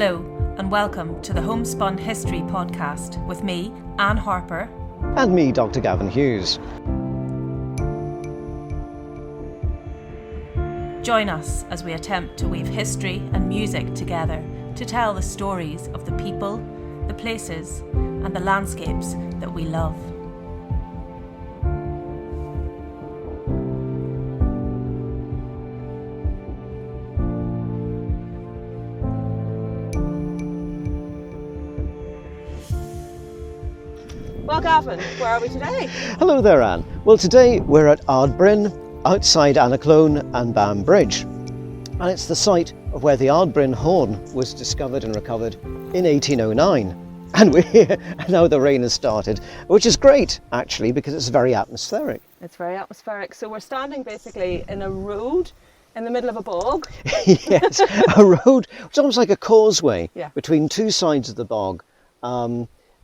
Hello and welcome to the Homespun History Podcast with me, Anne Harper. And me, Dr. Gavin Hughes. Join us as we attempt to weave history and music together to tell the stories of the people, the places, and the landscapes that we love. Well, Gavin, where are we today? Hello there, Anne. Well, today we're at Ardbrin, outside Annaclone and Bam Bridge. And it's the site of where the Ardbrin horn was discovered and recovered in 1809. And we're here, and now the rain has started, which is great, actually, because it's very atmospheric. It's very atmospheric. So we're standing basically in a road in the middle of a bog. Yes, a road, it's almost like a causeway between two sides of the bog.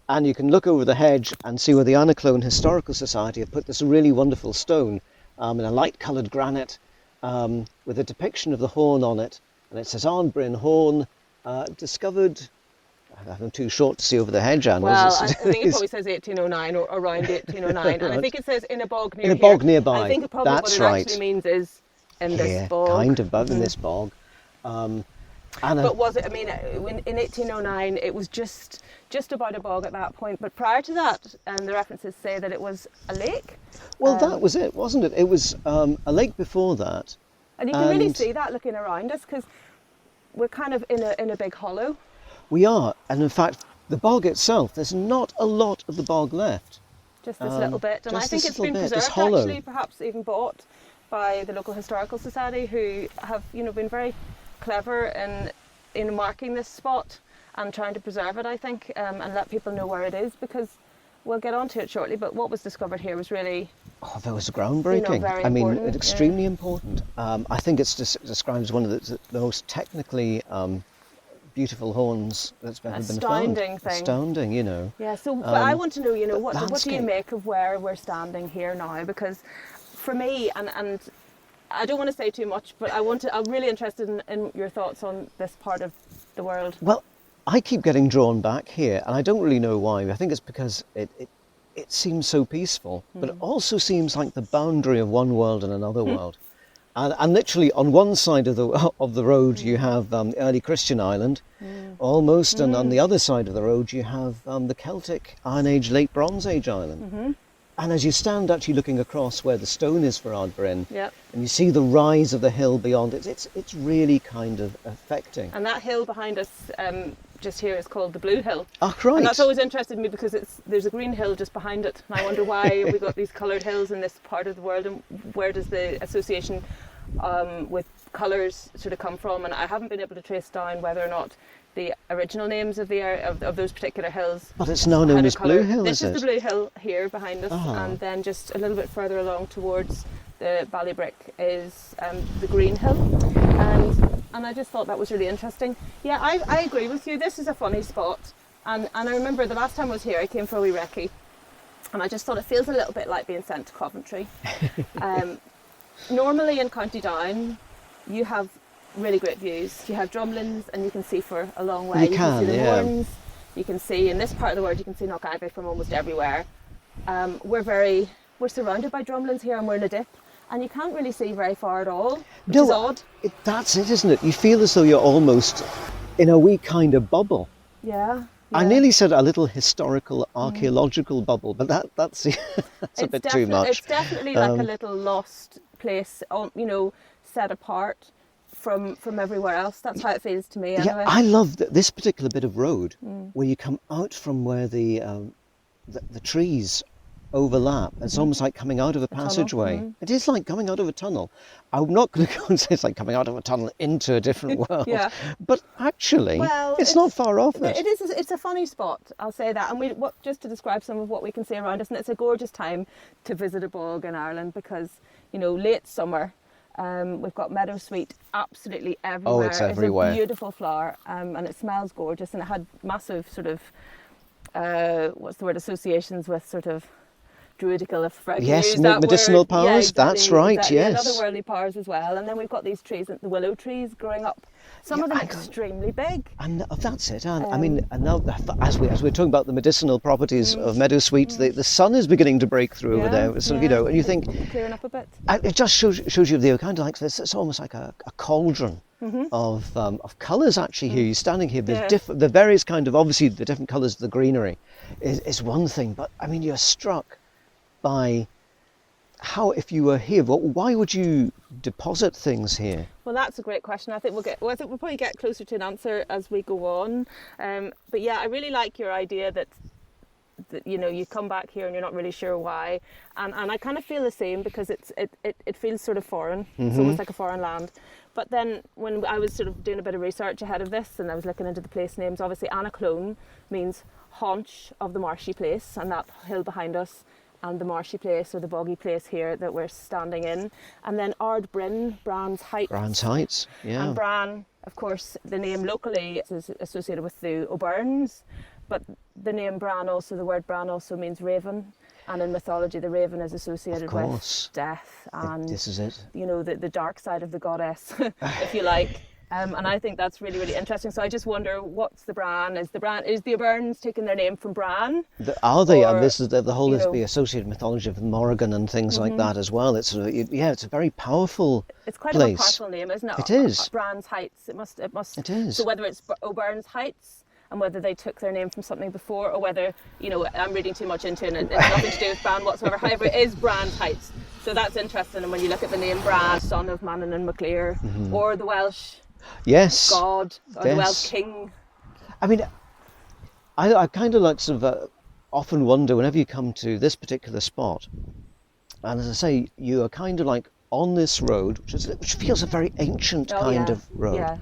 And you can look over the hedge and see where the Annaclone Historical Society have put this really wonderful stone in a light-coloured granite with a depiction of the horn on it. And it says Ardbrin horn, discovered, I'm too short to see over the hedge, Anne. Well, I think it probably says 1809 or around 1809. And I think it says in a bog near in a bog here. nearby. I think probably That's what it right. actually means is in this bog. Kind of, in this bog. But was it, I mean, in 1809, it was just about a bog at that point. But prior to that, the references say that it was a lake. Well, that was it, wasn't it? It was a lake before that. And you can really see that looking around us because we're kind of in a big hollow. We are. And in fact, the bog itself, there's not a lot of the bog left. Just this little bit. And I think it's been preserved, actually, perhaps even bought by the local historical society who have, been very clever in marking this spot and trying to preserve it, I think, and let people know where it is, because we'll get onto it shortly, but what was discovered here was really... Oh, that was groundbreaking. Very I mean, important, extremely important. I think it's described as one of the most technically beautiful horns that's ever been found. Astounding thing. Astounding, Yeah, so but I want to know, what do you make of where we're standing here now? Because for me, and I don't want to say too much, but I'm really interested in your thoughts on this part of the world. Well, I keep getting drawn back here, and I don't really know why. I think it's because it seems so peaceful, but it also seems like the boundary of one world and another world. And literally on one side of the road you have early Christian Ireland, almost, and on the other side of the road you have the Celtic Iron Age, Late Bronze Age Ireland. And as you stand actually looking across where the stone is for Ardbrin, and you see the rise of the hill beyond it, it's really kind of affecting. And that hill behind us just here is called the Blue Hill. Oh, right. And that's always interested me because there's a green hill just behind it. And I wonder why we got these coloured hills in this part of the world, and where does the association with colours sort of come from? And I haven't been able to trace down whether or not the original names of those particular hills. But it's now known as Blue Hill, This is it? is the Blue Hill here behind us, and then just a little bit further along towards the Ballybrick is the Green Hill. And I just thought that was really interesting. Yeah, I agree with you. This is a funny spot. And I remember the last time I was here, I came for a wee recce, and I just thought it feels a little bit like being sent to Coventry. Normally in County Down, you have really great views. You have drumlins and you can see for a long way. You can see the horns. You can see, in this part of the world, you can see Knockivy from almost everywhere. We're surrounded by drumlins here, and we're in a dip, and you can't really see very far at all, which is odd. That's it, isn't it? You feel as though you're almost in a wee kind of bubble. Yeah. I nearly said a little historical, archaeological bubble, but that's a bit too much. It's definitely like a little lost place, set apart from everywhere else. That's how it feels to me anyway. Yeah, I love this particular bit of road where you come out from where the trees overlap. It's almost like coming out of a passageway. It is like coming out of a tunnel. I'm not going to go and say it's like coming out of a tunnel into a different world. But actually, it's not far off it. It's a funny spot, I'll say that. And just to describe some of what we can see around us, and it's a gorgeous time to visit a bog in Ireland because, late summer, we've got meadowsweet absolutely everywhere. Oh, it's everywhere. It's a beautiful flower, and it smells gorgeous, and it had massive sort of, associations with sort of druidical, if I can Yes, use that medicinal word. Yeah, powers, that's exactly, right, exactly. yes. And otherworldly powers as well. And then we've got these trees, the willow trees growing up. Some of them and- extremely big. And that's it. And I mean, and now as we're talking about the medicinal properties of meadowsweet, the sun is beginning to break through over there. So you know, and you think Clearing up a bit. it just shows you they're kind of like this. It's almost like a cauldron of colours actually here. You're standing here. There's the various kind of, obviously the different colours of the greenery is one thing, but I mean, you're struck by how, if you were here, why would you deposit things here? Well, that's a great question. I think we'll probably get closer to an answer as we go on. But yeah, I really like your idea that you know, you come back here and you're not really sure why, and I kind of feel the same, because it feels sort of foreign. It's almost like a foreign land. But then when I was sort of doing a bit of research ahead of this, and I was looking into the place names, obviously Annaclone means haunch of the marshy place, and that hill behind us, and the marshy place or the boggy place here that we're standing in. And then Ardbrin, Bran's Heights. Bran's Heights, yeah. And Bran, of course, the name locally is associated with the O'Byrnes, but the name Bran also, the word Bran also means raven. And in mythology, the raven is associated with death and, this is it. You know, the dark side of the goddess, if you like. And I think that's really, really interesting. So I just wonder, what's the Bran? Is the O'Byrnes taking their name from Bran? Are they? Or, and this is the whole is the associated mythology of Morrigan and things like that as well. It's it's a very powerful It's quite place. a powerful name, isn't it? It is. Bran's Heights. It must. It is. So whether it's O'Byrne's Heights, and whether they took their name from something before, or whether, you know, I'm reading too much into it and it's nothing to do with Bran whatsoever. However, it is Bran's Heights. So that's interesting. And when you look at the name Bran, son of Manannán and Maclear, or the Welsh god, or the Welsh king. I mean, I kind of like sort of often wonder whenever you come to this particular spot, and as I say, you are kind of like on this road, which feels a very ancient kind of road. Yeah.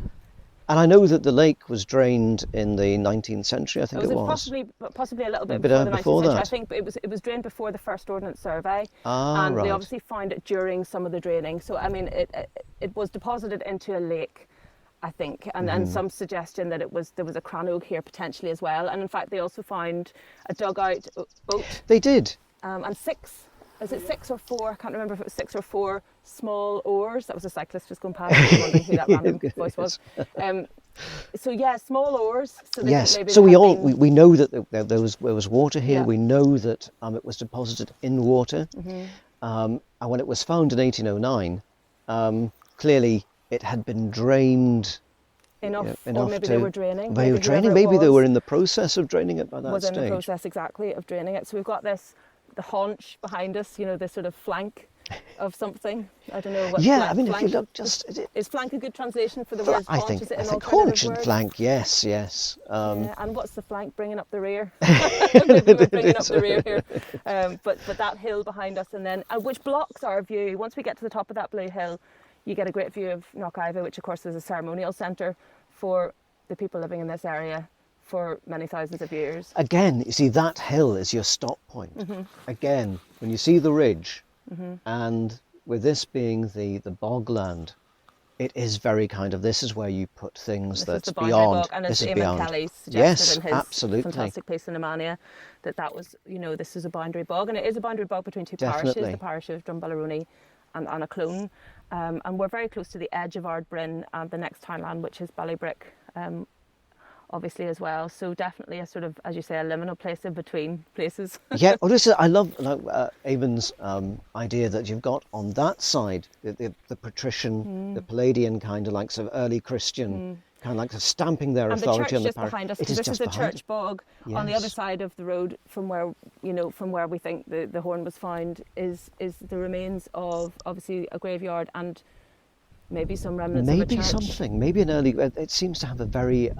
And I know that the lake was drained in the 19th century, I think it was. Possibly a little bit before the 19th century. that. I think it was drained before the first Ordnance Survey. Right. They obviously found it during some of the draining. So, I mean, it was deposited into a lake, I think, and some suggestion that there was a crannog here potentially as well. And in fact, they also found a dugout boat. They did. And six or four? I can't remember if it was 6 or 4 small oars. That was a cyclist just going past. I was wondering who that random voice was. So yeah, small oars. So yes. Maybe So we know that there was water here. Yeah. We know that it was deposited in water. And when it was found in 1809, clearly it had been drained. Enough or maybe they were draining. Maybe they were in the process of draining it by that stage. Was in the process exactly of draining it. So we've got the haunch behind us, you know, this sort of flank of something. I don't know what. Yeah, I mean, if you look, is flank a good translation for the word haunch? I think haunch and flank. Yes. And what's the flank bringing up the rear? Maybe we're bringing up the rear here. But that hill behind us, and then which blocks our view. Once we get to the top of that blue hill, you get a great view of Knockivy, which of course is a ceremonial centre for the people living in this area for many thousands of years. Again, you see, that hill is your stop point. Again, when you see the ridge, and with this being the bogland, it is very kind of, this is where you put things that's beyond. Bog, and as this is Eamon beyond. Kelly suggested in his absolutely. fantastic piece in Amania, that was, you know, this is a boundary bog, and it is a boundary bog between two Definitely. parishes, the parish of Drumballarony and Annaclone. And we're very close to the edge of Ardbrin and the next townland, which is Ballybrick, obviously as well. So definitely a sort of, as you say, a liminal place in between places. Yeah, I love Eamon's idea that you've got on that side the patrician, the Palladian kind of like sort of early Christian, kind of like stamping their and authority the church on the just parish. behind us, It is this just is the behind church bog. On the other side of the road from where we think the horn was found is the remains of obviously a graveyard and maybe some remnants of a church. Maybe an early, it seems to have a very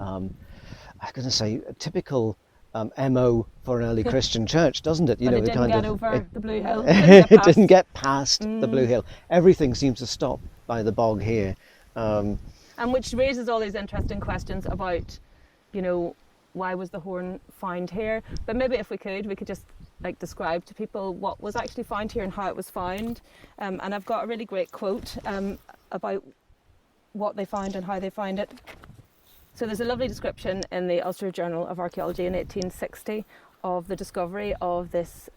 I'm going to say a typical MO for an early Christian church, doesn't it? But it didn't get over the Blue Hill. It didn't get past the Blue Hill. Everything seems to stop by the bog here. And which raises all these interesting questions about, you know, why was the horn found here? But maybe if we could just like describe to people what was actually found here and how it was found. And I've got a really great quote about what they found and how they found it. So there's a lovely description in the Ulster Journal of Archaeology in 1860 of the discovery of this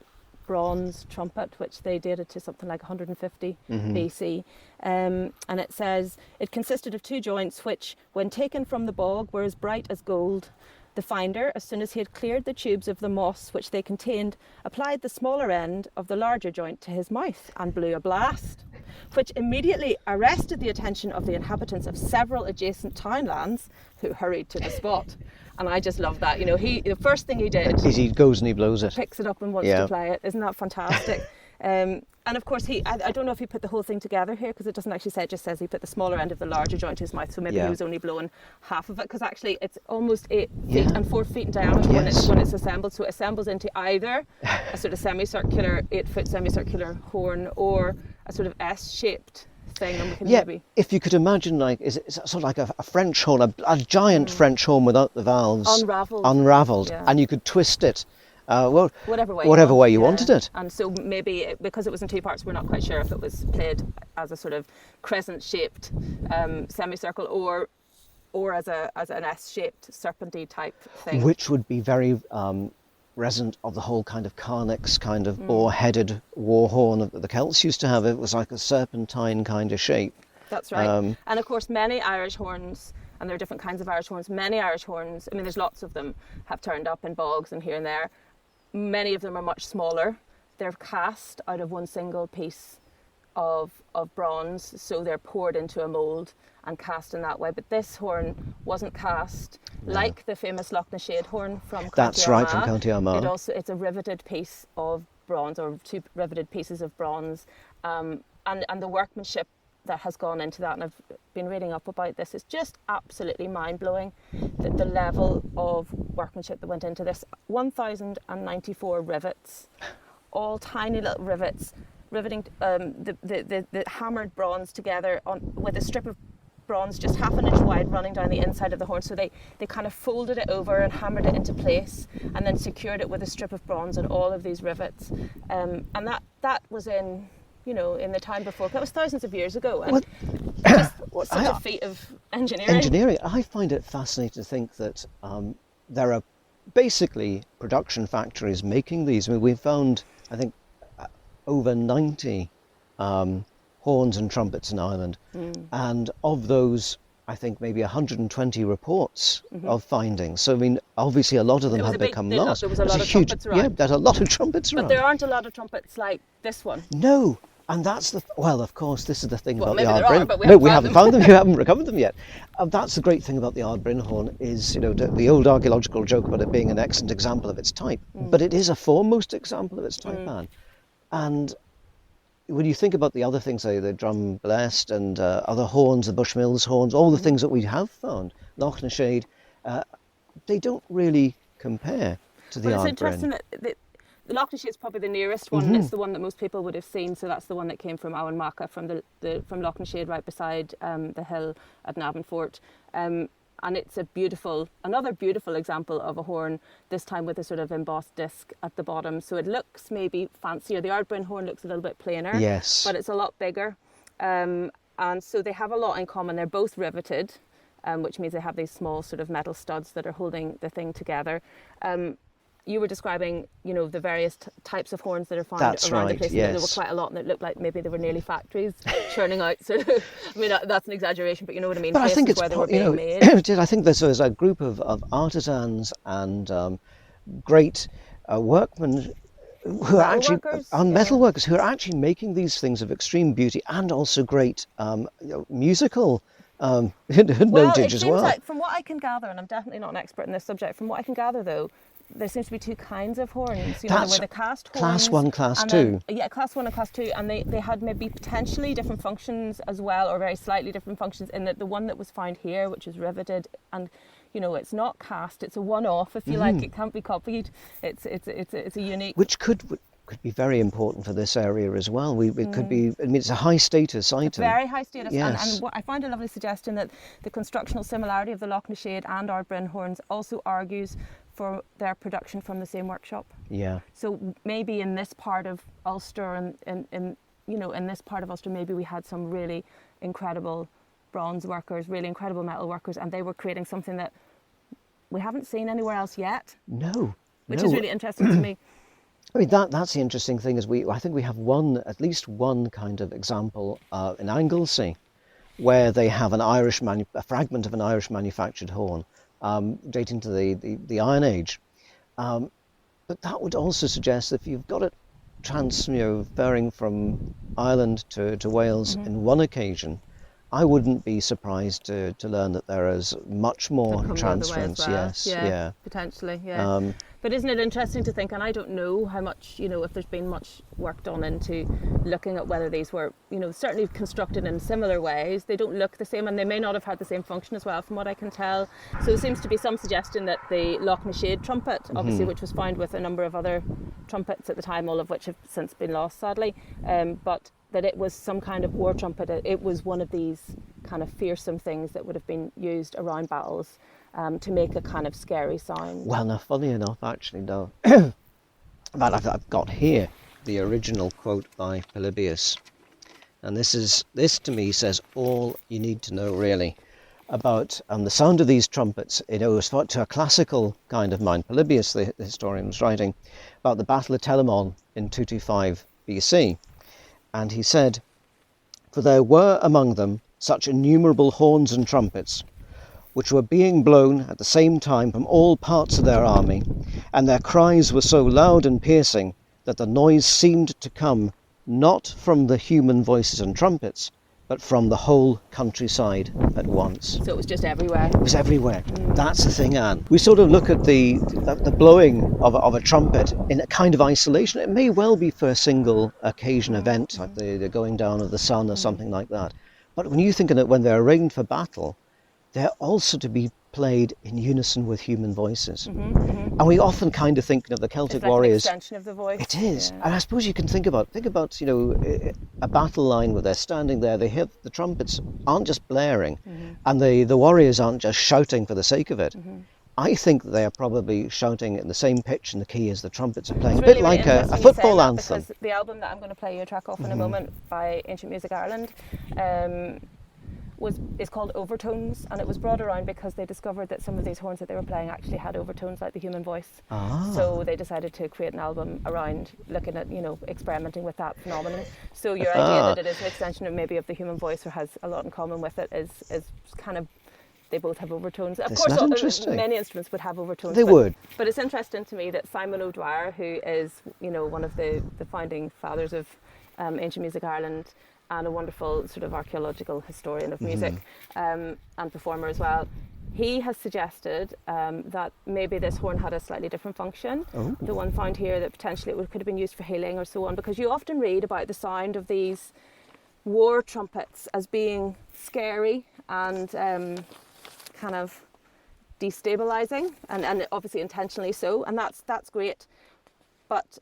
bronze trumpet, which they dated to something like 150 BC. And it says, it consisted of 2 joints which, when taken from the bog, were as bright as gold. The finder, as soon as he had cleared the tubes of the moss which they contained, applied the smaller end of the larger joint to his mouth and blew a blast, which immediately arrested the attention of the inhabitants of several adjacent townlands, who hurried to the spot. And I just love that. You know, the first thing he did is he goes and he blows it. Picks it up and wants to play it. Isn't that fantastic? And of course, I don't know if he put the whole thing together here, because it doesn't actually say, it just says he put the smaller end of the larger joint to his mouth, so maybe he was only blowing half of it, because actually it's almost 8 feet and 4 feet in diameter when it's assembled. So it assembles into either a sort of semicircular, 8-foot semicircular horn, or a sort of S-shaped thing. And we can maybe... if you could imagine, like, it's sort of like a French horn, a giant French horn without the valves unraveled, and you could twist it whatever way you wanted it. And so maybe because it was in 2 parts, we're not quite sure if it was played as a sort of crescent-shaped semicircle or as an S-shaped serpentine type thing, which would be very resonant of the whole kind of Carnix kind of boar-headed war horn that the Celts used to have. It was like a serpentine kind of shape. That's right. And of course, many Irish horns, and there are different kinds of Irish horns, many Irish horns, I mean, there's lots of them, have turned up in bogs and here and there. Many of them are much smaller. They're cast out of one single piece of bronze, so they're poured into a mould and cast in that way. But this horn wasn't cast like the famous Loughnashade horn from County That's Armagh. Right, from County Armagh. It's a riveted piece of bronze, or 2 riveted pieces of bronze, and the workmanship that has gone into that, and I've been reading up about this, is just absolutely mind-blowing, the level of workmanship that went into this. 1,094 rivets, all tiny little rivets, riveting the hammered bronze together with a strip of bronze just 1/2 inch wide running down the inside of the horn. So they kind of folded it over and hammered it into place, and then secured it with a strip of bronze and all of these rivets. And that was in the time before. That was thousands of years ago. And just such a feat of engineering. I find it fascinating to think that there are basically production factories making these. I mean, we've found, I think, over 90 horns and trumpets in Ireland. And of those, I think maybe 120 reports of findings. So, I mean, obviously a lot of them have become lost. There was a lot of trumpets around. Yeah, there's a lot of trumpets around. But there aren't a lot of trumpets like this one. No. And that's of course, this is the thing about the Ardbrin. But we haven't found them. You haven't recovered them yet. That's the great thing about the Ardbrin horn is, the old archaeological joke about it being an excellent example of its type. But it is a foremost example of its type, Anne. And when you think about the other things, say the drum blessed and other horns, the Bushmills horns, all the things that we have found, Loughnashade, they don't really compare to the Ardbrin. It's interesting that the Loughnashade is probably the nearest one. It's the one that most people would have seen. So that's the one that came from Owenmacka, from Loughnashade, right beside the hill at Navanfort. And it's another beautiful example of a horn, this time with a sort of embossed disc at the bottom. So it looks maybe fancier. The Ardbrin horn looks a little bit plainer, yes, but it's a lot bigger. And so they have a lot in common. They're both riveted, which means they have these small sort of metal studs that are holding the thing together. You were describing, the various types of horns that are found around the place. Yes. There were quite a lot, and it looked like maybe they were nearly factories churning out. So, I mean, that's an exaggeration, but you know what I mean. But I think it's where they were being made. I think there's a group of artisans and great workmen who are actually metal workers who are actually making these things of extreme beauty and also great musical notage as well. Like, from what I can gather, and I'm definitely not an expert in this subject, from what I can gather though, there seems to be 2 kinds of horns. There were the cast horns. Class 1, Class 2. Class 1 and Class 2. And they had maybe potentially different functions as well, or very slightly different functions, in that the one that was found here, which is riveted, and it's not cast, it's a one-off, if you like, it can't be copied. It's a unique... Which could be very important for this area as well. It could be, I mean, it's a high status item. Very high status. Yes. And what I find a lovely suggestion that the constructional similarity of the Loughnashade and Ardbrin horns also argues for their production from the same workshop. Yeah. So maybe in this part of Ulster and in this part of Ulster, maybe we had some really incredible bronze workers, really incredible metal workers, and they were creating something that we haven't seen anywhere else yet. No. Which is really interesting to me. I mean, that's the interesting thing is I think we have at least one kind of example in Anglesey, where they have a fragment of an Irish manufactured horn dating to the Iron Age. But that would also suggest that if you've got it transferring from Ireland to Wales in one occasion, I wouldn't be surprised to learn that there is much more transference. Well. Yes, yeah, Potentially, yeah. But isn't it interesting to think, and I don't know how much, if there's been much work done into looking at whether these were, certainly constructed in similar ways. They don't look the same, and they may not have had the same function as well, from what I can tell. So there seems to be some suggestion that the Loch Nashade trumpet, obviously, which was found with a number of other trumpets at the time, all of which have since been lost, sadly, but that it was some kind of war trumpet. It was one of these kind of fearsome things that would have been used around battles to make a kind of scary sound. Well, now, funny enough, actually, no. But I've got here the original quote by Polybius, and this to me says all you need to know really about the sound of these trumpets. It owes to a classical kind of mind. Polybius, the historian, was writing about the Battle of Telamon in 225 BC, and he said, "For there were among them such innumerable horns and trumpets, which were being blown at the same time from all parts of their army, and their cries were so loud and piercing that the noise seemed to come not from the human voices and trumpets, but from the whole countryside at once." So it was just everywhere. It was everywhere. That's the thing, Anne. We sort of look at the blowing of a trumpet in a kind of isolation. It may well be for a single occasion event, like the going down of the sun or something like that. But when you think of it, when they're arranged for battle, they're also to be played in unison with human voices. And we often kind of think of the Celtic it's like warriors. An extension of the voice. It is. And I suppose you can think about a battle line where they're standing there, they hear the trumpets aren't just blaring, and the warriors aren't just shouting for the sake of it. I think they are probably shouting in the same pitch and the key as the trumpets are playing, It's a bit really like a interesting you football say that, anthem. because the album that I'm going to play you a track off in a moment by Ancient Music Ireland is called Overtones, and it was brought around because they discovered that some of these horns that they were playing actually had overtones like the human voice. So they decided to create an album around looking at, experimenting with that phenomenon. So your idea that it is an extension of maybe of the human voice or has a lot in common with it is kind of, they both have overtones. Of course, many instruments would have overtones. They would. But it's interesting to me that Simon O'Dwyer, who is, one of the founding fathers of Ancient Music Ireland, and a wonderful sort of archaeological historian of music and performer as well, he has suggested that maybe this horn had a slightly different function. The one found here, that potentially could have been used for healing or so on, because you often read about the sound of these war trumpets as being scary and kind of destabilizing, and obviously intentionally so, and that's great. But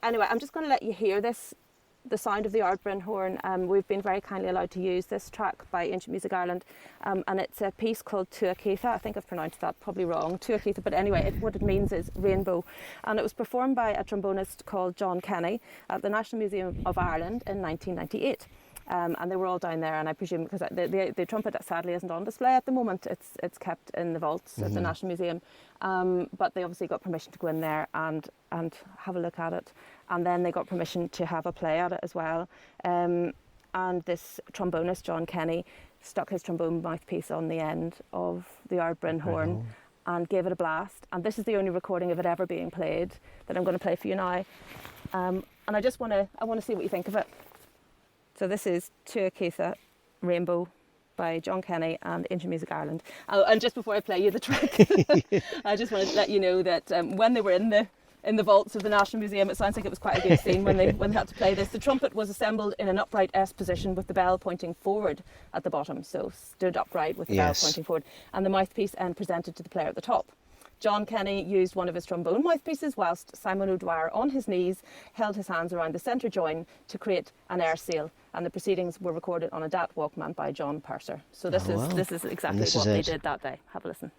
anyway, I'm just going to let you hear the sound of the Ardbrin horn. We've been very kindly allowed to use this track by Ancient Music Ireland, and it's a piece called Tuaketha. I think I've pronounced that probably wrong, Tuaketha, but anyway, what it means is rainbow. And it was performed by a trombonist called John Kenny at the National Museum of Ireland in 1998. And they were all down there, and I presume, because the trumpet sadly isn't on display at the moment, it's kept in the vaults at the National Museum, but they obviously got permission to go in there and have a look at it, and then they got permission to have a play at it as well, and this trombonist, John Kenny, stuck his trombone mouthpiece on the end of the Ardbrin horn and gave it a blast, and this is the only recording of it ever being played that I'm going to play for you now, and I want to see what you think of it. So this is Tuaketha Rainbow by John Kenny and Ancient Music Ireland. And just before I play you the track, I just wanted to let you know that when they were in the vaults of the National Museum, it sounds like it was quite a good scene when they had to play this. The trumpet was assembled in an upright S position with the bell pointing forward at the bottom, so stood upright with the bell pointing forward, and the mouthpiece and presented to the player at the top. John Kenny used one of his trombone mouthpieces, whilst Simon O'Dwyer, on his knees, held his hands around the centre join to create an air seal, and the proceedings were recorded on a DAT Walkman by John Purser. So this is exactly what they did that day. Have a listen.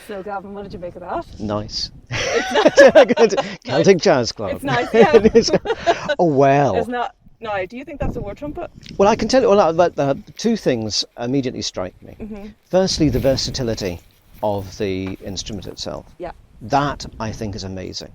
So, Gavin, what did you make of that? Nice. Celtic Jazz Club. It's nice, yeah. Oh, well. It's not. No, do you think that's a war trumpet? Well, I can tell you, two things immediately strike me. Mm-hmm. Firstly, the versatility of the instrument itself. Yeah. That, I think, is amazing.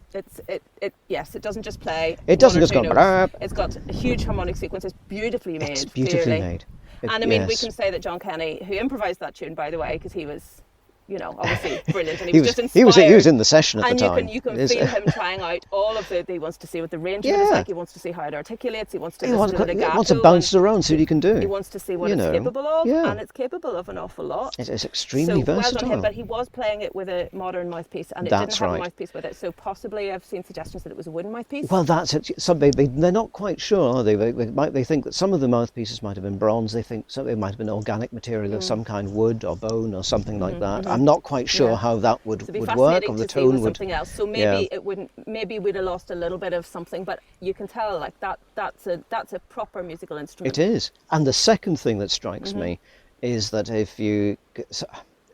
Yes, it doesn't just play. It doesn't one or just two go. notes. It's got a huge harmonic sequence. It's beautifully made. It's beautifully clearly. made. And I mean, we yes. can say that John Kenny, who improvised that tune, by the way, because he was, obviously brilliant, and he was just inspired. He was in the session at and the time. And you can feel him trying out all of the. He wants to see what the range is like. He wants to see how it articulates. He wants to listen to the legato. He wants to bounce it around, see what he can do. He wants to see what it's capable of, and it's capable of an awful lot. It is extremely versatile. Well done him, but he was playing it with a modern mouthpiece, and it didn't have a mouthpiece with it. So possibly, I've seen suggestions that it was a wooden mouthpiece. Well, that's it. They're not quite sure, are they? They think that some of the mouthpieces might have been bronze. They think some it might have been organic material of some kind, wood or bone or something like that. I'm not quite sure how that would work, or the tone would. Something else. So maybe it wouldn't. Maybe we'd have lost a little bit of something, but you can tell like that's a proper musical instrument. It is. And the second thing that strikes me is that it's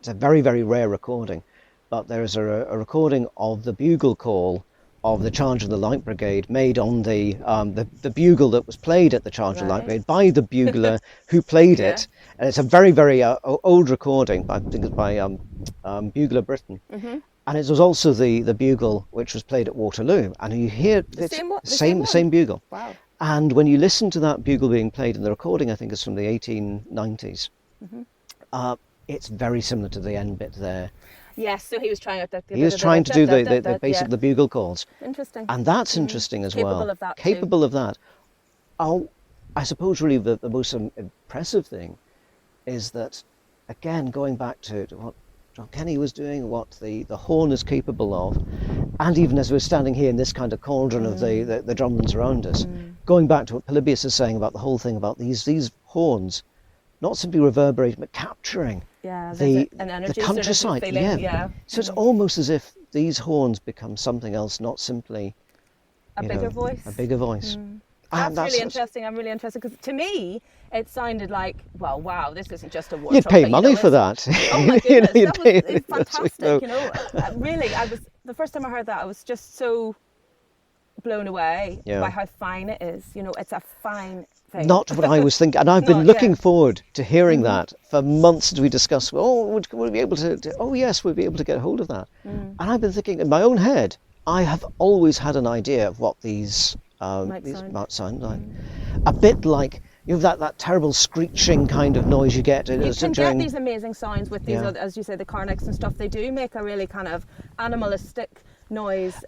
a very, very rare recording, but there is a recording of the bugle call of the Charge of the Light Brigade made on the bugle that was played at the Charge of the Light Brigade by the bugler who played it. And it's a very, very old recording. I think it's by Bugler Britain. And it was also the bugle which was played at Waterloo. And you hear the same bugle. Wow. And when you listen to that bugle being played, and the recording I think is from the 1890s, it's very similar to the end bit there. Yes, so he was trying out that. He was trying to do the bugle calls. Interesting. And that's interesting as well. Capable of that. Capable of that. Oh, I suppose really the most impressive thing is that, again, going back to what John Kenny was doing, what the horn is capable of, and even as we're standing here in this kind of cauldron of the drumlins around us, going back to what Polybius is saying about the whole thing about these horns, not simply reverberating but capturing the countryside. Sort of feeling, So it's almost as if these horns become something else, not simply a bigger voice. A bigger voice. That's really interesting. I'm really interested because to me it sounded like, well, wow, this isn't just a war You'd trumpet. pay money for that. Oh my goodness, it's fantastic. Really, the first time I heard that, I was just so blown away by how fine it is. It's a fine thing. Not what I was thinking, and I've been looking forward to hearing that for months as we discussed. Would we be able to? Oh yes, we'll be able to get hold of that. And I've been thinking in my own head. I have always had an idea of what these might sound like. A bit like that terrible screeching kind of noise you get. You can get these amazing sounds with these, as you say, the cornets and stuff. They do make a really kind of animalistic noise.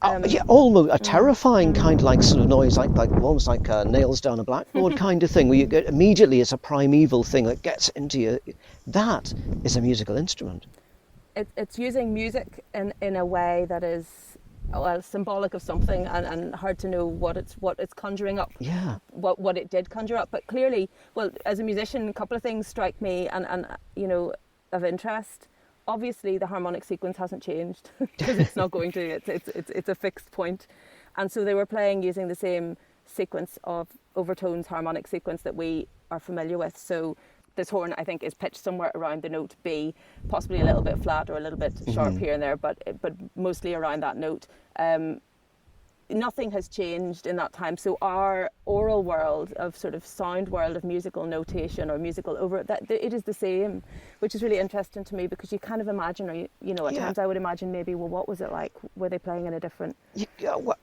Almost a terrifying kind of sort of noise, like almost like nails down a blackboard kind of thing, where you get immediately it's a primeval thing that gets into you. That is a musical instrument. It's using music in a way that is symbolic of something and hard to know what it's conjuring up. What it did conjure up. But clearly, well, as a musician, a couple of things strike me and of interest. Obviously the harmonic sequence hasn't changed because it's not going to. It's a fixed point. And so they were playing using the same sequence of overtones, harmonic sequence that we are familiar with. So this horn, I think, is pitched somewhere around the note B, possibly a little bit flat or a little bit sharp here and there, but mostly around that note. Nothing has changed in that time. So our oral world of sort of sound world of musical notation or musical it is the same, which is really interesting to me because you kind of imagine, or at times I would imagine maybe, well, what was it like? Were they playing in a different?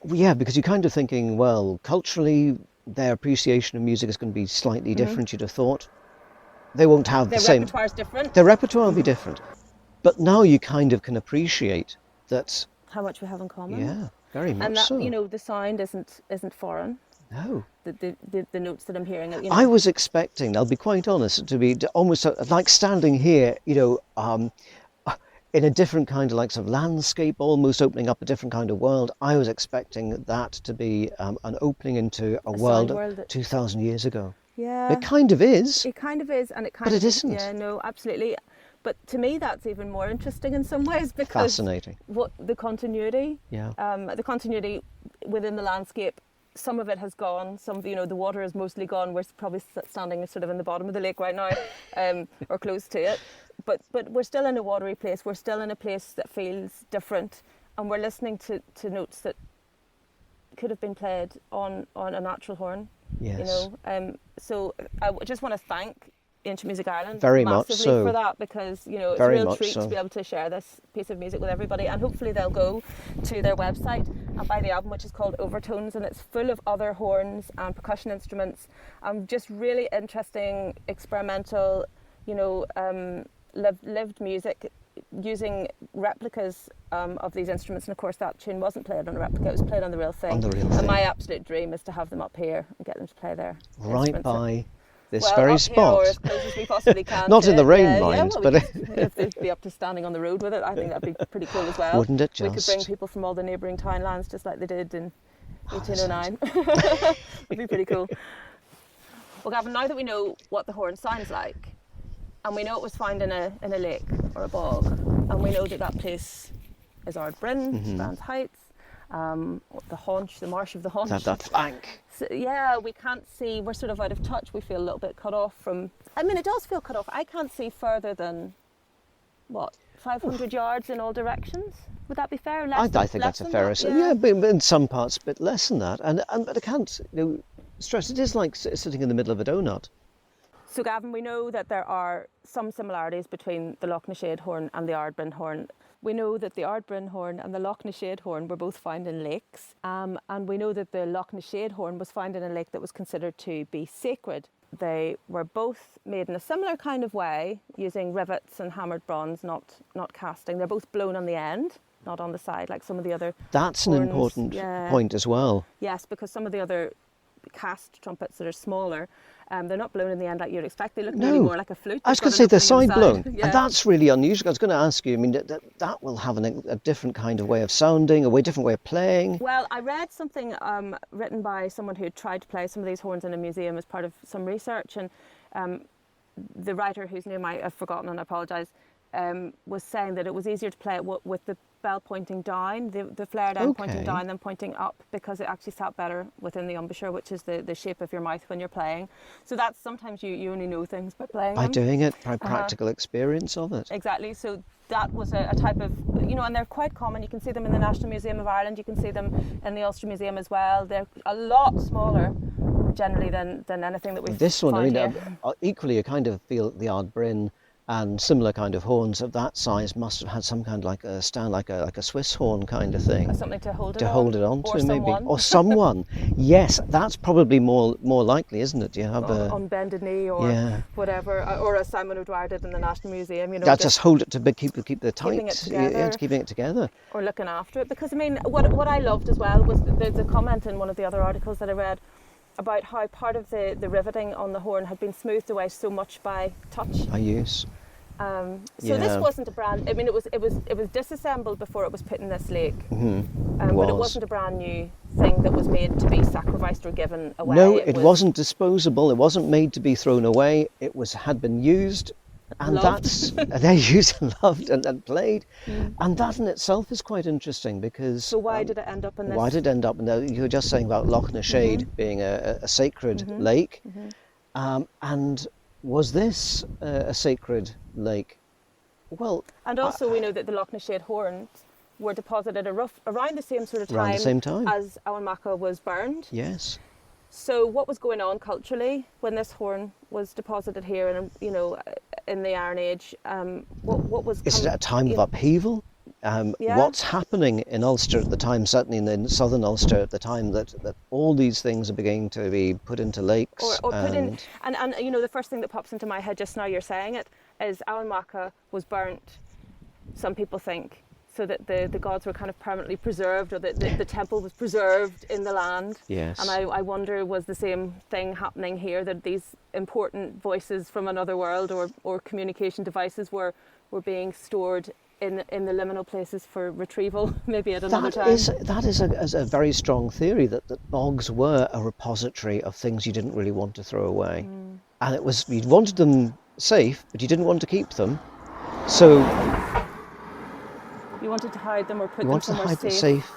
Yeah, because you're kind of thinking, well, culturally, their appreciation of music is going to be slightly different. You'd have thought. They won't have the same. Their repertoire is different. Their repertoire will be different. But now you kind of can appreciate that. How much we have in common. Yeah, very much and that, so. The sound isn't foreign. No. The notes that I'm hearing. I was expecting, I'll be quite honest, to be almost like standing here, in a different kind of sort of landscape, almost opening up a different kind of world. I was expecting that to be an opening into a world 2,000 years ago. Yeah. It kind of is. It kind of is, and it kind but of. But it isn't. Yeah, no, absolutely. But to me, that's even more interesting in some ways because fascinating. What the continuity. Yeah. The continuity within the landscape. Some of it has gone. Some, the water is mostly gone. We're probably standing sort of in the bottom of the lake right now, or close to it. but we're still in a watery place. We're still in a place that feels different, and we're listening to notes that could have been played on a natural horn. Yes. You know, so I just want to thank Ancient Music Ireland Very much massively so. for that, because you know it's Very a real much treat so. to be able to share this piece of music with everybody, and hopefully they'll go to their website and buy the album, which is called Overtones, and it's full of other horns and percussion instruments, just really interesting experimental, you know, lived music using replicas of these instruments. And of course that tune wasn't played on a replica, it was played on the real thing. On the real and thing. my absolute dream is to have them up here and get them to play their Right instruments. by this Well, very up spot. here or as close as we possibly can. Not to in the it. rain, Yeah, mind, well, but if they'd be up to standing on the road with it, I think that'd be pretty cool as well. Wouldn't it We could bring just? people from all the neighbouring townlands, just like they did in 1809. Would be pretty cool. Well, Gavin, now that we know what the horn sounds like, and we know it was found in a lake or a bog, and we know that that place is Ardbrin, Brands Heights, the haunch, the marsh of the haunch. That flank. So, yeah, we can't see, we're sort of out of touch. We feel a little bit cut off from, I mean, it does feel cut off. I can't see further than, what, 500 yards in all directions? Would that be fair? I think that's a fair assessment. Yeah, but in some parts a bit less than that. But I can't stress, it is like sitting in the middle of a donut. So Gavin, we know that there are some similarities between the Loch Nashade horn and the Ardbrin horn. We know that the Ardbrin horn and the Loch Nashade horn were both found in lakes, and we know that the Loch Nashade horn was found in a lake that was considered to be sacred. They were both made in a similar kind of way, using rivets and hammered bronze, not casting. They're both blown on the end, not on the side, like some of the other That's horns. an important point as well. Yes, because some of the other cast trumpets that are smaller, they're not blown in the end like you'd expect. They look really more like a flute. I was They've going to say got they're an opening side on the blown, side. Yeah. and that's really unusual. I was going to ask you. I mean, that will have a different kind of way of sounding, different way of playing. Well, I read something written by someone who had tried to play some of these horns in a museum as part of some research, and the writer, whose name I've forgotten and I apologise, was saying that it was easier to play it with the bell pointing down, the flared end pointing down than pointing up, because it actually sat better within the embouchure, which is the shape of your mouth when you're playing. So that's sometimes you only know things by playing By them. doing it, by practical experience of it. Exactly. So that was a type of, and they're quite common. You can see them in the National Museum of Ireland. You can see them in the Ulster Museum as well. They're a lot smaller generally than anything that we've This one, found I mean, here. equally, you kind of feel the Ardbrin and similar kind of horns of that size must have had some kind of like a stand, like a Swiss horn kind of thing. Something to hold it to on. hold it on Or to, maybe, someone. or someone. Yes, that's probably more likely, isn't it? You have on bended knee or whatever, or as Simon O'Dwyer did in the National Museum, just hold it to keep the tight, keeping it together. keeping it together. Or looking after it. Because I mean, what I loved as well was there's a comment in one of the other articles that I read about how part of the riveting on the horn had been smoothed away so much by touch. By use. So this wasn't a brand. I mean, it was disassembled before it was put in this lake. But it wasn't a brand new thing that was made to be sacrificed or given away. No, it wasn't disposable. It wasn't made to be thrown away. It had been used, and loved. they're used and loved and played, and that in itself is quite interesting because. So why did it end up in this? Why did it end up in there? You were just saying about Loch Nashade being a sacred lake, and was this a sacred lake? Well, and also we know that the Loch Nashade horns were deposited around the same sort of around the same time as Owen Macha was burned. Yes. So what was going on culturally when this horn was deposited here, and in the Iron Age? What was? Is it a time of upheaval? What's happening in Ulster at the time, certainly in southern Ulster at the time, that all these things are beginning to be put into lakes? Or put in, and the first thing that pops into my head just now you're saying it, is Owen Macha was burnt, some people think, so that the gods were kind of permanently preserved, or that the temple was preserved in the land. Yes. And I wonder, was the same thing happening here, that these important voices from another world or communication devices were being stored in the liminal places for retrieval, maybe at another time? That is a very strong theory, that bogs were a repository of things you didn't really want to throw away. And it was, you wanted them safe, but you didn't want to keep them. So you wanted to hide them or put you them wanted to somewhere hide them safe.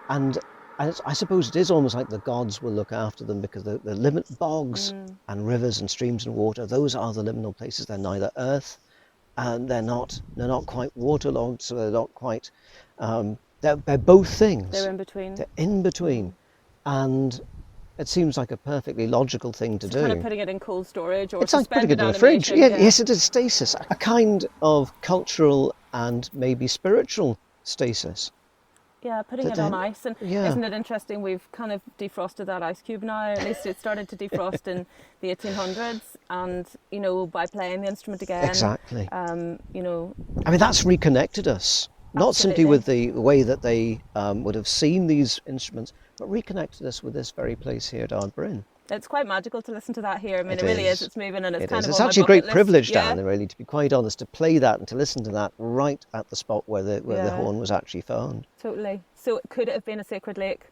And I suppose it is almost like the gods will look after them, because the limit bogs and rivers and streams and water, those are the liminal places. They're neither earth and they're not quite waterlogged, so they're not quite. They're both things. They're in between. They're in between, and it seems like a perfectly logical thing to do. Kind of putting it in cold storage or it's like putting it in a fridge. Yes, it is stasis, a kind of cultural and maybe spiritual stasis. Yeah, putting it on ice. And yeah. Isn't it interesting? We've kind of defrosted that ice cube now. At least it started to defrost in the 1800s. And, you know, by playing the instrument again. Exactly. You know. I mean, that's reconnected us. Not simply with the way that they would have seen these instruments, but reconnected us with this very place here at Ardbrin. It's quite magical to listen to that here. I mean, it really is. It's moving and it's kind of It's on actually my a great bucket privilege, list. Dan, really, to be quite honest, to play that and to listen to that right at the spot where the horn was actually found. Totally. So could it have been a sacred lake,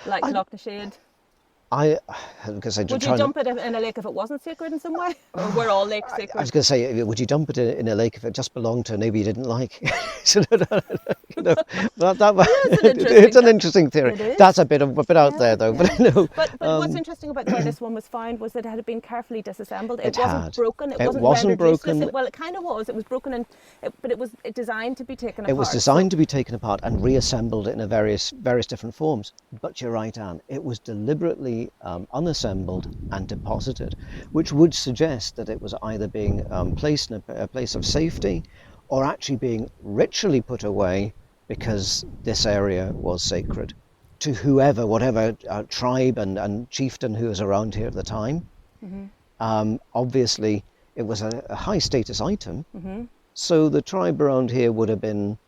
like Loch Nashade? Because would you dump it in a lake if it wasn't sacred in some way? Or were all lakes sacred? I was going to say, would you dump it in a lake if it just belonged to a neighbour you didn't like? It's an interesting theory. That's a bit out there, though. Yeah. But what's interesting about the way this one was found was that it had been carefully disassembled. It wasn't broken. It wasn't broken. Well, it kind of was. It was broken, but it was designed to be taken apart. It was designed to be taken apart and reassembled in various different forms. But you're right, Anne. It was deliberately unassembled and deposited, which would suggest that it was either being placed in a place of safety or actually being ritually put away because this area was sacred to whatever tribe and chieftain who was around here at the time. Mm-hmm. Obviously, it was a high status item, so the tribe around here would have been,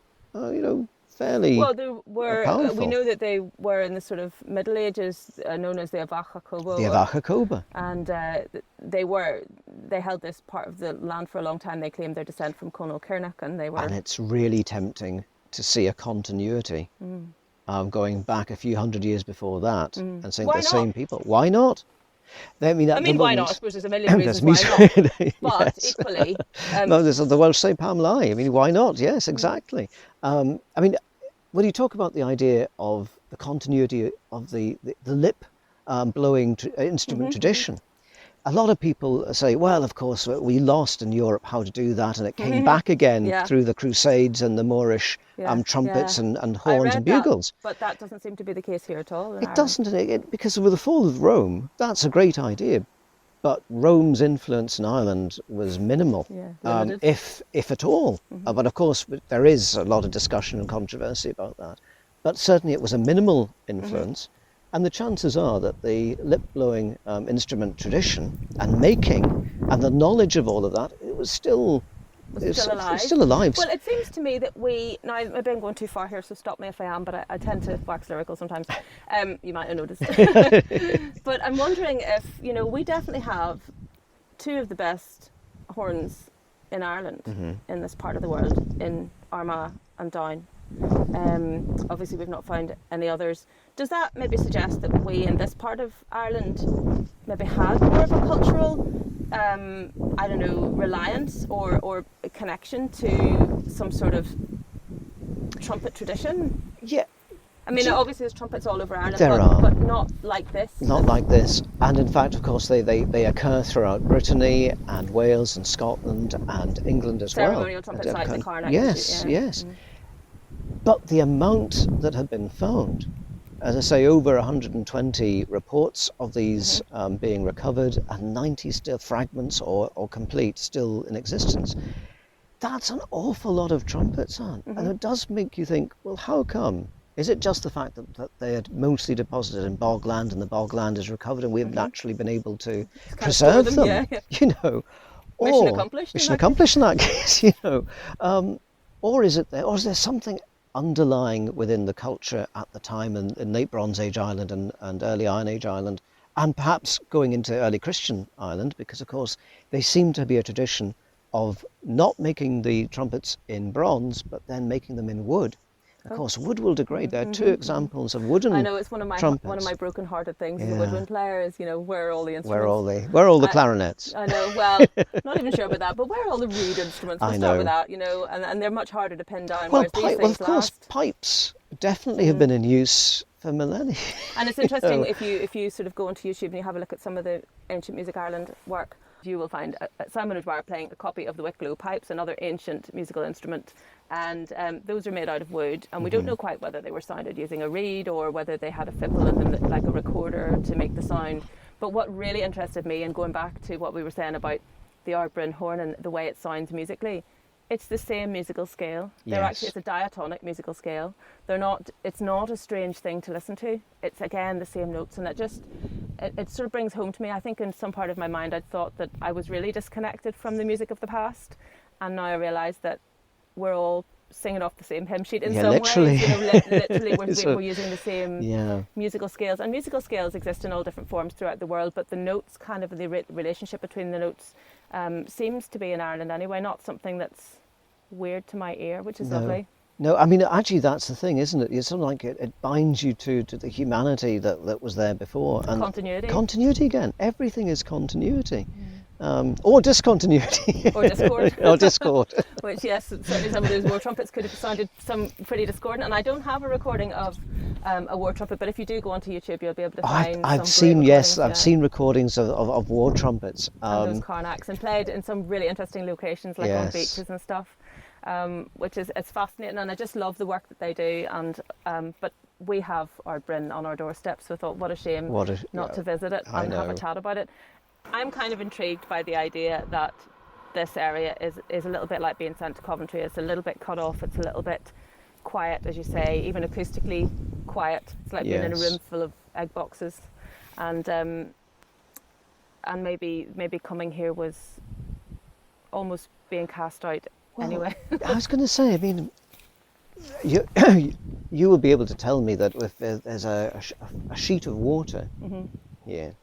fairly powerful. We know that they were in the sort of Middle Ages, known as the Avacha Coba. The Avacha Coba. And they held this part of the land for a long time. They claimed their descent from Conal Cernach, and they were. And it's really tempting to see a continuity going back a few hundred years before that and saying they're the same people. Why not? Why not? I suppose there's a million reasons why not. But equally... no, there's the Welsh say Pam Lai. I mean, why not? Yes, exactly. When you talk about the idea of the continuity of the lip blowing instrument tradition, a lot of people say, well, of course, we lost in Europe how to do that, and it came back again through the Crusades and the Moorish trumpets and horns and bugles. But that doesn't seem to be the case here at all. It doesn't, because with the fall of Rome, that's a great idea. But Rome's influence in Ireland was minimal, if at all. But of course, there is a lot of discussion and controversy about that. But certainly it was a minimal influence. And the chances are that the lip-blowing instrument tradition and making and the knowledge of all of that, it was still alive. Well, it seems to me that now maybe I'm going too far here, so stop me if I am, but I tend to wax lyrical sometimes. You might have noticed. But I'm wondering if, we definitely have two of the best horns in Ireland, in this part of the world, in Armagh and Down. Obviously we've not found any others. Does that maybe suggest that we in this part of Ireland maybe had more of a cultural reliance or a connection to some sort of trumpet tradition? Yeah. I mean, obviously there's trumpets all over Ireland, but not like this. Not like this. And in fact, of course, they occur throughout Brittany and Wales and Scotland and England as well. Ceremonial trumpets like the Carnac. Yes. But the amount that had been found, as I say, over 120 reports of these being recovered and 90 still fragments or complete still in existence. That's an awful lot of trumpets, Anne. And it does make you think, well, how come? Is it just the fact that they had mostly deposited in bogland and the bogland is recovered and we have naturally been able to preserve them? Mission accomplished. Mission accomplished in that case, Or is there something underlying within the culture at the time in late Bronze Age Ireland and early Iron Age Ireland, and perhaps going into early Christian Ireland, because of course they seem to be a tradition of not making the trumpets in bronze, but then making them in wood. Of course, wood will degrade. There are two examples of wooden trumpets. I know, it's one of my broken-hearted things as a woodwind player is, where are all the instruments? Where are all the clarinets? I know, well, not even sure about that, but where are all the reed instruments? We'll start with that, and they're much harder to pin down, whereas these things of course, last. Pipes definitely have been in use for millennia. And it's interesting, if you sort of go onto YouTube and you have a look at some of the Ancient Music Ireland work, You will find Simon O'Dwyer playing a copy of the Wicklow pipes, another ancient musical instrument, and those are made out of wood, and we don't know quite whether they were sounded using a reed or whether they had a fiddle in them, like a recorder, to make the sound. But what really interested me, and going back to what we were saying about the Ardbrin horn and the way it sounds musically, it's the same musical scale. They're actually, it's a diatonic musical scale. It's not a strange thing to listen to. It's again the same notes, and it sort of brings home to me. I think in some part of my mind I'd thought that I was really disconnected from the music of the past, and now I realise that we're all singing off the same hymn sheet in some literally. ways. Literally, we're using the same musical scales, and musical scales exist in all different forms throughout the world. But the notes, kind of the relationship between the notes, seems to be in Ireland anyway, not something that's weird to my ear, which is lovely. No, I mean, actually, that's the thing, isn't it? It's sort of like it binds you to the humanity that was there before. And continuity. Continuity again. Everything is continuity. Or discontinuity. Or discord. Or discord. Which, yes, certainly some of those war trumpets could have sounded some pretty discordant. And I don't have a recording of a war trumpet, but if you do go onto YouTube, you'll be able to find I've seen recordings of war trumpets. And those carnacks, and played in some really interesting locations, like on beaches and stuff. Which is, it's fascinating, and I just love the work that they do. And but we have Ardbrin on our doorstep, so I thought, what a shame not to visit it and have a chat about it. I'm kind of intrigued by the idea that this area is a little bit like being sent to Coventry. It's a little bit cut off. It's a little bit quiet, as you say, even acoustically quiet. It's like being in a room full of egg boxes, and maybe coming here was almost being cast out. Well, anyway, I was going to say, I mean, you will be able to tell me that if there's a sheet of water here,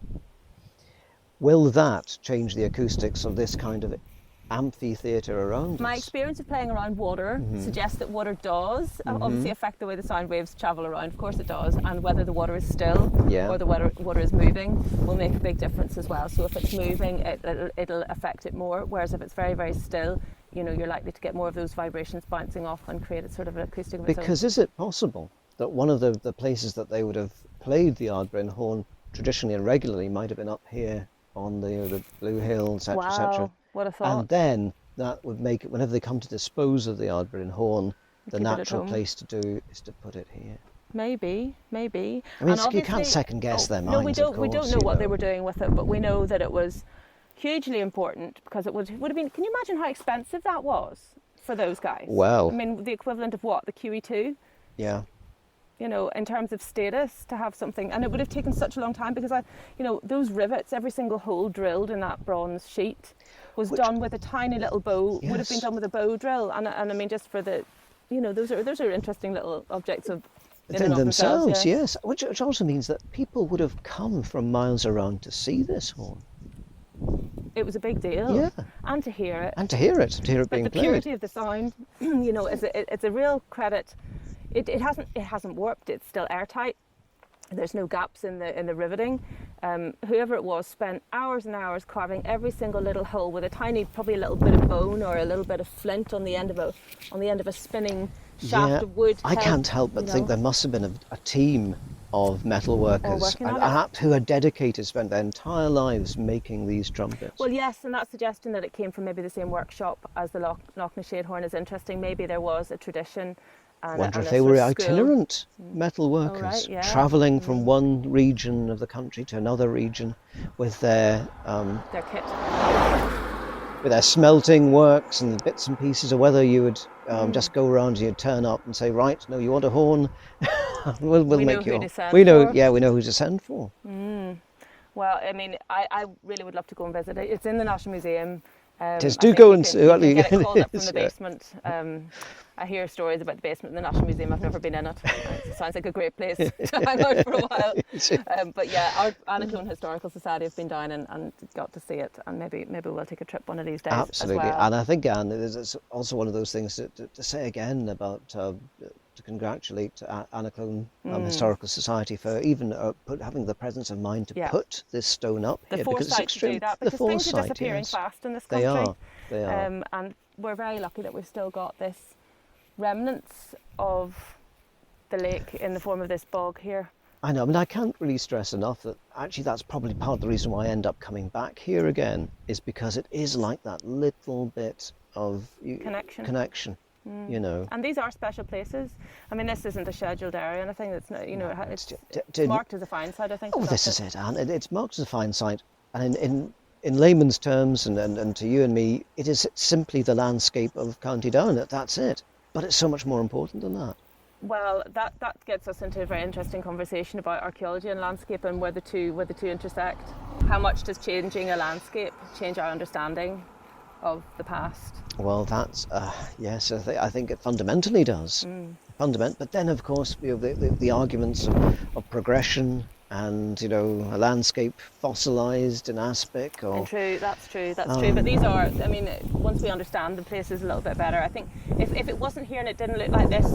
will that change the acoustics of this kind of amphitheatre around us? My experience of playing around water suggests that water does obviously affect the way the sound waves travel around. Of course it does, and whether the water is still or the water is moving will make a big difference as well. So if it's moving, it'll affect it more, whereas if it's very, very still, you know, you're likely to get more of those vibrations bouncing off and create a sort of an acoustic of its own. Because is it possible that one of the places that they would have played the Ardbrin horn traditionally and regularly might have been up here on the Blue Hills, etc., etc.? What a thought. And then that would make it, whenever they come to dispose of the Ardbrin horn, the natural place to do is to put it here. Maybe. I mean, you can't second guess their minds. No, we don't know what they were doing with it, but we know that it was hugely important, because it would have been. Can you imagine how expensive that was for those guys? Well, I mean, the equivalent of what, the QE2? Yeah. You know, in terms of status, to have something, and it would have taken such a long time, because those rivets, every single hole drilled in that bronze sheet was done with a tiny little bow. Would have been done with a bow drill, and I mean, just for the, those are interesting little objects of in themselves. Yes. Which also means that people would have come from miles around to see this horn. It was a big deal, and to hear it, being played. The purity of the sound, it's a real credit. It hasn't warped. It's still airtight. There's no gaps in the riveting. Whoever it was spent hours and hours carving every single little hole with a tiny, probably a little bit of bone or a little bit of flint on the end of a spinning shaft of wood. I can't help but think there must have been a team of metal workers who had dedicated, spent their entire lives making these trumpets. Well, yes, and that suggestion that it came from maybe the same workshop as the Loch Nashade horn is interesting. Maybe there was a tradition. I wonder if they were itinerant metal workers, travelling from one region of the country to another region with their kit, with their smelting works and the bits and pieces, or whether you would just go around and you'd turn up and say, right, no, you want a horn, we'll make you. We know who to send for. Well, I mean, I really would love to go and visit it. It's in the National Museum. Go and see. You can get it called up from the basement. I hear stories about the basement in the National Museum. I've never been in it. It sounds like a great place to hang out for a while. But yeah, our Annacone Historical Society have been down and got to see it, and maybe we'll take a trip one of these days. Absolutely, as well. and I think, Anne, it's also one of those things to say again about to congratulate Annacone Historical Society for even having the presence of mind to put this stone up here, because it's extreme. To do that, because things are disappearing fast in this country. They are. And we're very lucky that we've still got this remnants of the lake in the form of this bog here. I know. I mean, I can't really stress enough that actually that's probably part of the reason why I end up coming back here again, is because it is like that little bit of connection. You know. And these are special places. I mean, this isn't a scheduled area, and I think it's not, you know, it's marked as a find site, I think. Oh, this is it, Anne. It's marked as a find site, and in layman's terms, and to you and me, it is simply the landscape of County Down. That's it. But it's so much more important than that. Well, that gets us into a very interesting conversation about archaeology and landscape and where the two intersect. How much does changing a landscape change our understanding of the past? Well, that's yes, I think it fundamentally does. But then, of course, you know, the arguments of progression and, you know, a landscape fossilised in aspic. And true, that's true. But these are, I mean, once we understand the places a little bit better, I think if it wasn't here and it didn't look like this,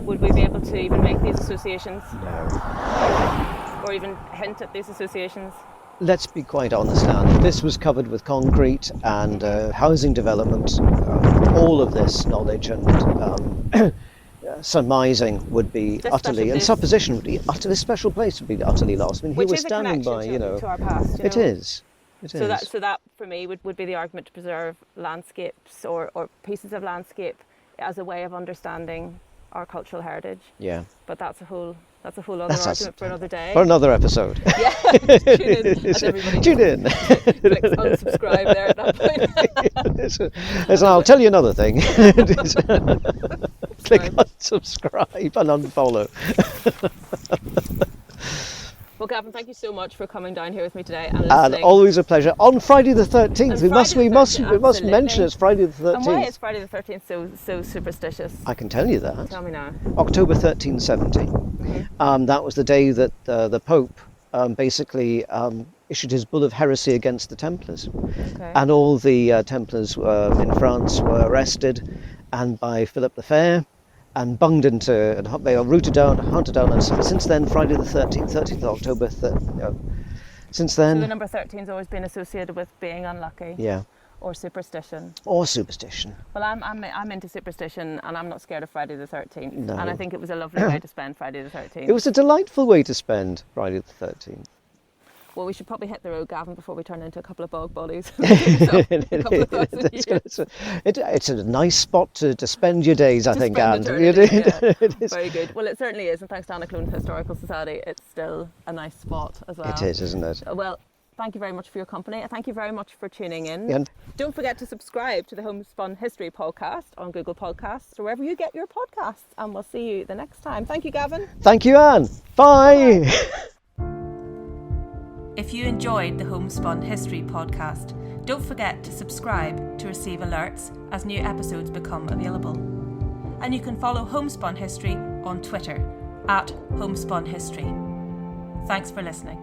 would we be able to even make these associations? No. Or even hint at these associations? Let's be quite honest, Anne. This was covered with concrete and housing development. All of this knowledge and surmising would be utterly, and supposition would be utterly. This special place would be utterly lost. I mean, Which he was is a standing by, you know. to our past. You know? It is. So that for me would be the argument to preserve landscapes or pieces of landscape as a way of understanding our cultural heritage. Yeah. But that's a whole other argument for another day. For another episode. Yeah. Tune in. Click unsubscribe there at that point. Listen, I'll tell you another thing. Click unsubscribe and unfollow. Well, Gavin, thank you so much for coming down here with me today and listening. And always a pleasure. On Friday the 13th, we must mention it's Friday the 13th. And why is Friday the 13th so superstitious? I can tell you that. Tell me now. October 1370. Mm-hmm. That was the day that the Pope basically issued his bull of heresy against the Templars. Okay. And all the Templars in France were arrested and by Philip the Fair and bunged into, and they were hunted down, and since then, Friday the 13th of October, since then... So the number 13 has always been associated with being unlucky? Yeah. Or superstition? Or superstition. Well, I'm into superstition, and I'm not scared of Friday the 13th. No. And I think it was a lovely way to spend Friday the 13th. It was a delightful way to spend Friday the 13th. Well, we should probably hit the road, Gavin, before we turn into a couple of bog bodies. It's a nice spot to spend your days, I think, Anne. Very good. Well, it certainly is, and thanks to Annaclone Historical Society, it's still a nice spot as well. It is, isn't it? Well, thank you very much for your company. Thank you very much for tuning in. And don't forget to subscribe to the Homespun History podcast on Google Podcasts or wherever you get your podcasts, and we'll see you the next time. Thank you, Gavin. Thank you, Anne. Bye. Bye. If you enjoyed the Homespun History podcast, don't forget to subscribe to receive alerts as new episodes become available. And you can follow Homespun History on Twitter @Homespun History. Thanks for listening.